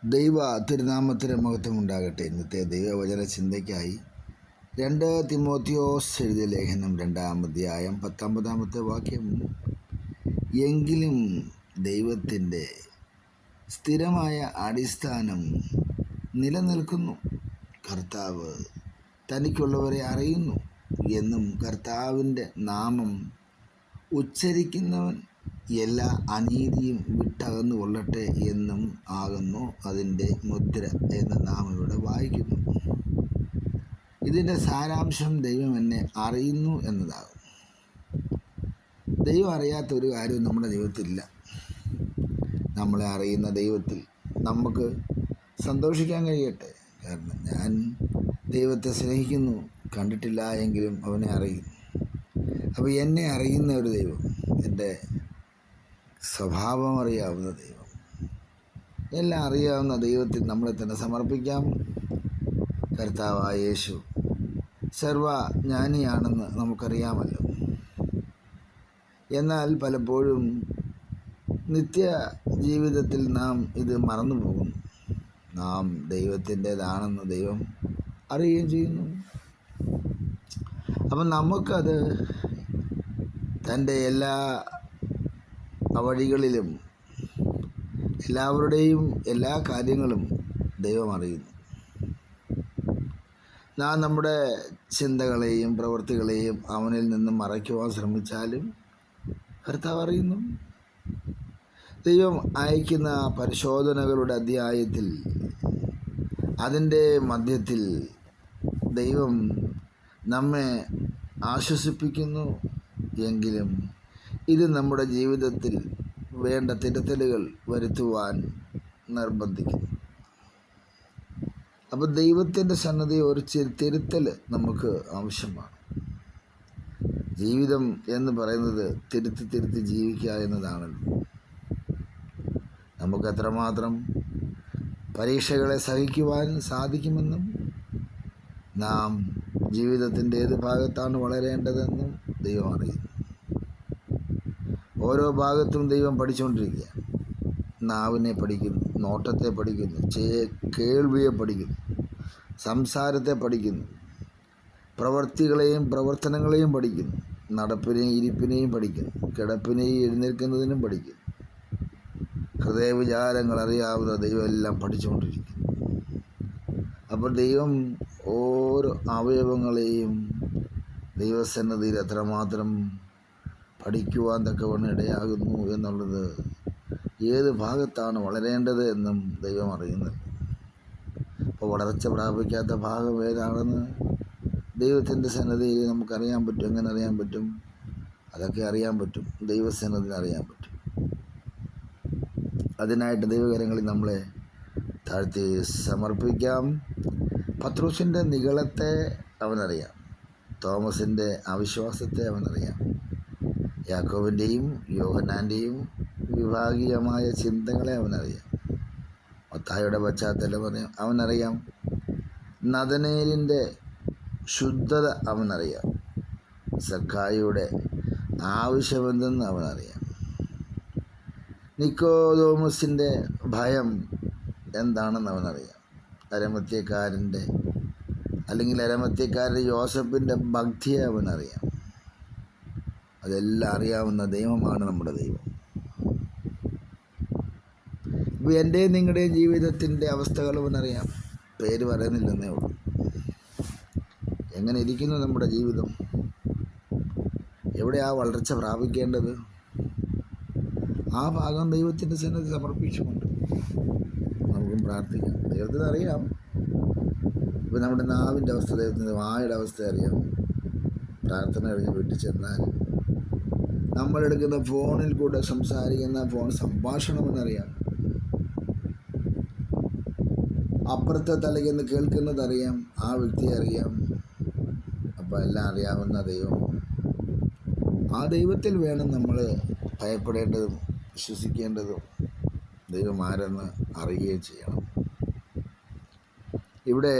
ദൈവ തിരുനാമത്തിന് മഹത്വം ഉണ്ടാകട്ടെ. ഇന്നത്തെ ദൈവവചന ചിന്തയ്ക്കായി 2 തിമോത്തിയോസ് എഴുതിയ ലേഖനം 2-ാം അധ്യായം 19-ാമത്തെ വാക്യം. എങ്കിലും ദൈവത്തിൻ്റെ സ്ഥിരമായ അടിസ്ഥാനം നിലനിൽക്കുന്നു, കർത്താവ് തനിക്കുള്ളവരെ അറിയുന്നു എന്നും കർത്താവിൻ്റെ നാമം ഉച്ചരിക്കുന്നവൻ എല്ലാ അനീതിയും വിട്ടകന്നു കൊള്ളട്ടെ എന്നും ആകുന്നു അതിൻ്റെ മുദ്ര എന്ന് നാം ഇവിടെ വായിക്കുന്നു. ഇതിൻ്റെ സാരാംശം ദൈവം എന്നെ അറിയുന്നു എന്നതാകും. ദൈവം അറിയാത്ത ഒരു കാര്യവും നമ്മുടെ ജീവിതത്തിലില്ല. നമ്മളെ അറിയുന്ന ദൈവത്തിൽ നമുക്ക് സന്തോഷിക്കാൻ കഴിയട്ടെ. കാരണം ഞാൻ ദൈവത്തെ സ്നേഹിക്കുന്നു, കണ്ടിട്ടില്ല എങ്കിലും അവനെ അറിയുന്നു. അപ്പോൾ എന്നെ അറിയുന്ന ഒരു ദൈവം, എൻ്റെ സ്വഭാവം അറിയാവുന്ന ദൈവം, എല്ലാം അറിയാവുന്ന ദൈവത്തിൽ നമ്മളെ തന്നെ സമർപ്പിക്കാം. കർത്താവായ യേശു സർവജ്ഞാനിയാണെന്ന് നമുക്കറിയാമല്ലോ. എന്നാൽ പലപ്പോഴും നിത്യ ജീവിതത്തിൽ നാം ഇത് മറന്നു പോകുന്നു. നാം ദൈവത്തിൻ്റേതാണെന്ന് ദൈവം അറിയുകയും ചെയ്യുന്നു. അപ്പം നമുക്കത് തൻ്റെ എല്ലാ വഴികളിലും എല്ലാവരുടെയും എല്ലാ കാര്യങ്ങളും ദൈവം അറിയുന്നു. നാം നമ്മുടെ ചിന്തകളെയും പ്രവൃത്തികളെയും അവനിൽ നിന്നും മറയ്ക്കുവാൻ ശ്രമിച്ചാലും കർത്താവ് അറിയുന്നു. ദൈവം അയക്കുന്ന പരിശോധനകളുടെ അധ്യായത്തിൽ അതിൻ്റെ മധ്യത്തിൽ ദൈവം നമ്മെ ആശ്വസിപ്പിക്കുന്നു. എങ്കിലും ഇത് നമ്മുടെ ജീവിതത്തിൽ വേണ്ട തിരുത്തലുകൾ വരുത്തുവാൻ നിർബന്ധിക്കുന്നു. അപ്പോൾ ദൈവത്തിൻ്റെ സന്നദ്ധി ഒരു തിരുത്തൽ നമുക്ക് ആവശ്യമാണ്. ജീവിതം എന്ന് പറയുന്നത് തിരുത്തി ജീവിക്കുക എന്നതാണല്ലോ. നമുക്ക് എത്രമാത്രം പരീക്ഷകളെ സഹിക്കുവാൻ സാധിക്കുമെന്നും നാം ജീവിതത്തിൻ്റെ ഏത് ഭാഗത്താണ് വളരേണ്ടതെന്നും ദൈവം അറിയുന്നു. ഓരോ ഭാഗത്തും ദൈവം പഠിച്ചുകൊണ്ടിരിക്കുക. നാവിനെ പഠിക്കുന്നു, നോട്ടത്തെ പഠിക്കുന്നു, കേൾവിയെ പഠിക്കുന്നു, സംസാരത്തെ പഠിക്കുന്നു, പ്രവർത്തികളെയും പ്രവർത്തനങ്ങളെയും പഠിക്കുന്നു, നടപ്പിനെയും ഇരിപ്പിനെയും പഠിക്കുന്നു, കിടപ്പിനെയും എഴുന്നേൽക്കുന്നതിനും പഠിക്കുന്നു. ഹൃദയവിചാരങ്ങൾ അറിയാവുന്ന ദൈവം എല്ലാം പഠിച്ചുകൊണ്ടിരിക്കുന്നു. അപ്പോൾ ദൈവം ഓരോ അവയവങ്ങളെയും ദൈവസന്നിധിയിൽ എത്രമാത്രം പഠിക്കുവാൻ തക്കവണ്ണം ഇടയാകുന്നു എന്നുള്ളത്, ഏത് ഭാഗത്താണ് വളരേണ്ടത് എന്നും ദൈവം അറിയുന്നത്. അപ്പോൾ വളർച്ച പ്രാപിക്കാത്ത ഭാഗം ഏതാണെന്ന് ദൈവത്തിൻ്റെ സന്നിധിയിൽ നമുക്കറിയാൻ പറ്റും. എങ്ങനെ അറിയാൻ പറ്റും? അതൊക്കെ അറിയാൻ പറ്റും, ദൈവസന്നിധിയിൽ അറിയാൻ പറ്റും. അതിനായിട്ട് ദൈവകരങ്ങളിൽ നമ്മളെ താഴ്ത്തി സമർപ്പിക്കാം. പത്രോസിൻ്റെ നിഗളത്തെ അവനറിയാം, തോമസിൻ്റെ അവിശ്വാസത്തെ അവനറിയാം, യാക്കോബിൻ്റെയും യോഹന്നാൻ്റെയും വിഭാഗീയമായ ചിന്തകളെ അവനറിയാം, മത്തായിയുടെ പശ്ചാത്തലം അവനറിയാം, നഥനയേലിൻ്റെ ശുദ്ധത അവനറിയാം, സക്കായിയുടെ ആവശ്യമെന്തെന്ന് അവനറിയാം, നിക്കോദോമസിൻ്റെ ഭയം എന്താണെന്ന് അവനറിയാം, അരമത്യക്കാരൻ്റെ യോസഫിൻ്റെ ഭക്തിയെ അവനറിയാം. അതെല്ലാം അറിയാവുന്ന ദൈവമാണ് നമ്മുടെ ദൈവം. ഇപ്പോൾ എൻ്റെയും നിങ്ങളുടെയും ജീവിതത്തിൻ്റെ അവസ്ഥകൾ അവനറിയാം. പേര് പറയുന്നില്ലെന്നേ ഉള്ളൂ. എങ്ങനെ ഇരിക്കുന്നു നമ്മുടെ ജീവിതം? എവിടെയാ വളർച്ച പ്രാപിക്കേണ്ടത്? ആ ഭാഗം ദൈവത്തിൻ്റെ സന്നിധി സമർപ്പിച്ചുകൊണ്ട് നമുക്കും പ്രാർത്ഥിക്കാം. ദൈവത്തിന് അറിയാം. ഇപ്പോൾ നമ്മുടെ നാവിൻ്റെ അവസ്ഥ ദൈവത്തിൻ്റെ, വായുടെ അവസ്ഥ അറിയാം. പ്രാർത്ഥന കഴിഞ്ഞ് വീട്ടിൽ ചെന്നാൽ നമ്മളെടുക്കുന്ന ഫോണിൽ കൂടെ സംസാരിക്കുന്ന ഫോൺ സംഭാഷണമെന്നറിയാം. അപ്പുറത്തെ തലയ്ക്കെന്ന് കേൾക്കുന്നതറിയാം, ആ വ്യക്തിയെ അറിയാം. അപ്പോൾ എല്ലാം അറിയാവുന്ന ദൈവം, ആ ദൈവത്തിൽ വേണം നമ്മൾ ഭയപ്പെടേണ്ടതും വിശ്വസിക്കേണ്ടതും. ദൈവം ആരെന്ന് അറിയുകയും ചെയ്യണം. ഇവിടെ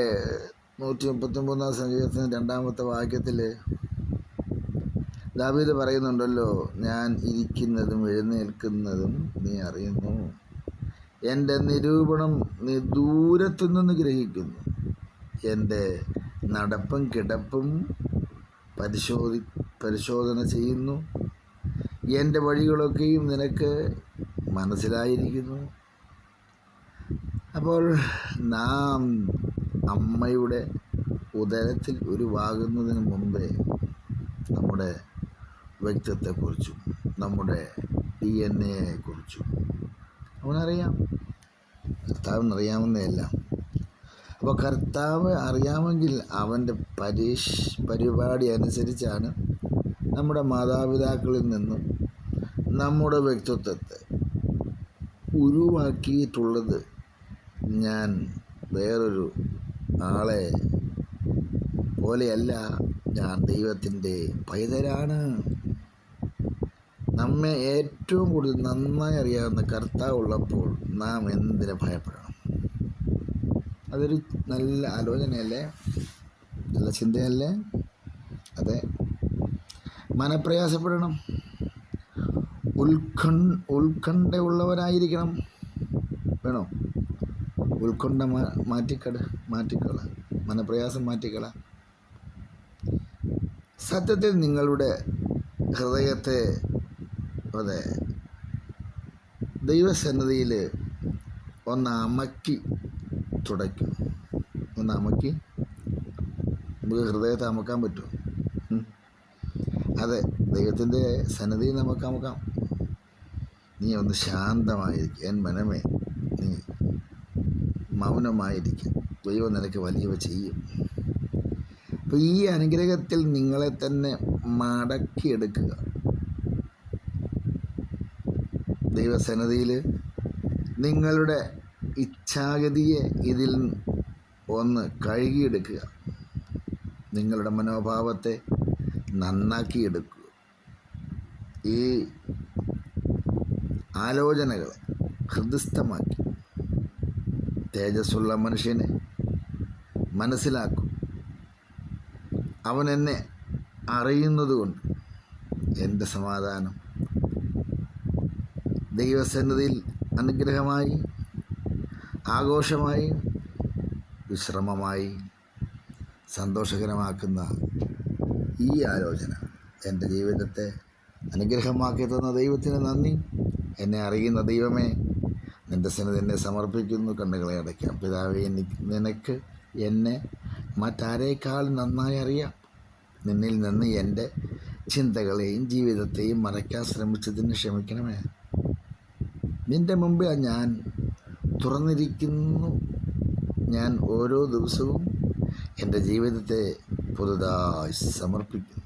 139-ാം സങ്കീർത്തനം 2-ാമത്തെ വാക്യത്തിൽ ദാവീദ് പറയുന്നുണ്ടല്ലോ, ഞാൻ ഇരിക്കുന്നതും എഴുന്നേൽക്കുന്നതും നീ അറിയുന്നു, എൻ്റെ നിരൂപണം നീ ദൂരത്തു നിന്ന് ഗ്രഹിക്കുന്നു. എൻ്റെ നടപ്പും കിടപ്പും പരിശോധന ചെയ്യുന്നു. എൻ്റെ വഴികളൊക്കെയും നിനക്ക് മനസ്സിലായിരിക്കുന്നു. അപ്പോൾ നാം അമ്മയുടെ ഉദരത്തിൽ ഉരുവാകുന്നതിന് മുമ്പേ നമ്മുടെ വ്യക്തിത്വത്തെക്കുറിച്ചും നമ്മുടെ DNA കുറിച്ചും അവനറിയാം. കർത്താവിനറിയാവുന്നതെല്ലാം. അപ്പോൾ കർത്താവ് അറിയാമെങ്കിൽ അവൻ്റെ പരിപാടി അനുസരിച്ചാണ് നമ്മുടെ മാതാപിതാക്കളിൽ നിന്നും നമ്മുടെ വ്യക്തിത്വത്തെ ഉരുവാക്കിയിട്ടുള്ളത്. ഞാൻ വേറൊരു ആളെ പോലെയല്ല, ഞാൻ ദൈവത്തിൻ്റെ പൈതലാണ്. നമ്മെ ഏറ്റവും കൂടുതൽ നന്നായി അറിയാവുന്ന കർത്താവ് ഉള്ളപ്പോൾ നാം എന്തിനെ ഭയപ്പെടണം? അതൊരു നല്ല ആലോചനയല്ലേ? നല്ല ചിന്തയല്ലേ? അതെ. മനപ്രയാസപ്പെടണം, ഉത്കണ്ഠയുള്ളവരായിരിക്കണം. വേണോ? ഉത്കണ്ഠ മാറ്റിക്കള, മനപ്രയാസം മാറ്റിക്കള. സത്യത്തിൽ നിങ്ങളുടെ ഹൃദയത്തെ അതെ ദൈവസന്നിധിയിൽ ഒന്ന് അമക്കി തുടയ്ക്കും. ഒന്ന് അമക്കി. നമുക്ക് ഹൃദയത്തെ അമക്കാൻ പറ്റുമോ? അതെ, ദൈവത്തിൻ്റെ സന്നിധിയിൽ നമുക്ക് അമക്കാം. നീ ഒന്ന് ശാന്തമായിരിക്കും, എൻ മനമേ നീ മൗനമായിരിക്കും, ദൈവം നിനക്ക് വലിയവ ചെയ്യും. അപ്പോൾ ഈ അനുഗ്രഹത്തിൽ നിങ്ങളെ തന്നെ മടക്കിയെടുക്കുക. ദൈവസന്നിധിയിൽ നിങ്ങളുടെ ഇച്ഛാഗതിയെ ഇതിൽ ഒന്ന് കഴുകിയെടുക്കുക. നിങ്ങളുടെ മനോഭാവത്തെ നന്നാക്കിയെടുക്കുക. ഈ ആലോചനകളെ ഹൃദയസ്ഥമാക്കി തേജസ്സുള്ള മനുഷ്യനെ മനസ്സിലാക്കും. അവൻ എന്നെ അറിയുന്നതുകൊണ്ട് എൻ്റെ സമാധാനം ദൈവസന്നിധിയിൽ അനുഗ്രഹമായി, ആഘോഷമായി, വിശ്രമമായി സന്തോഷകരമാക്കുന്ന ഈ ആലോചന എൻ്റെ ജീവിതത്തെ അനുഗ്രഹമാക്കി തന്ന ദൈവത്തിന് നന്ദി. എന്നെ അറിയുന്ന ദൈവമേ, നിൻ്റെ സന്നിധി എന്നെ സമർപ്പിക്കുന്നു. കണ്ണുകളെ അടയ്ക്കാം. പിതാവേ, നിനക്ക് എന്നെ മറ്റാരേക്കാൾ നന്നായി അറിയാം. നിന്നിൽ നിന്ന് എൻ്റെ ചിന്തകളെയും ജീവിതത്തെയും മറയ്ക്കാൻ ശ്രമിച്ചതിന് ക്ഷമിക്കണമേ. നിൻ്റെ മുമ്പിൽ ഞാൻ തുറന്നിരിക്കുന്നു. ഞാൻ ഓരോ ദിവസവും എൻ്റെ ജീവിതത്തെ പുതുതായി സമർപ്പിക്കുന്നു.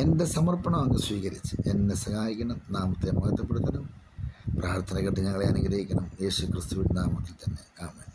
എൻ്റെ സമർപ്പണം അങ്ങ് സ്വീകരിച്ച് എന്നെ സഹായിക്കണം. നാമത്തെ മഹത്വപ്പെടുത്തണം. പ്രാർത്ഥന കേട്ട് ഞങ്ങളെ അനുഗ്രഹിക്കണം. യേശു ക്രിസ്തുവിൻ നാമത്തിൽ തന്നെ. ആമേൻ.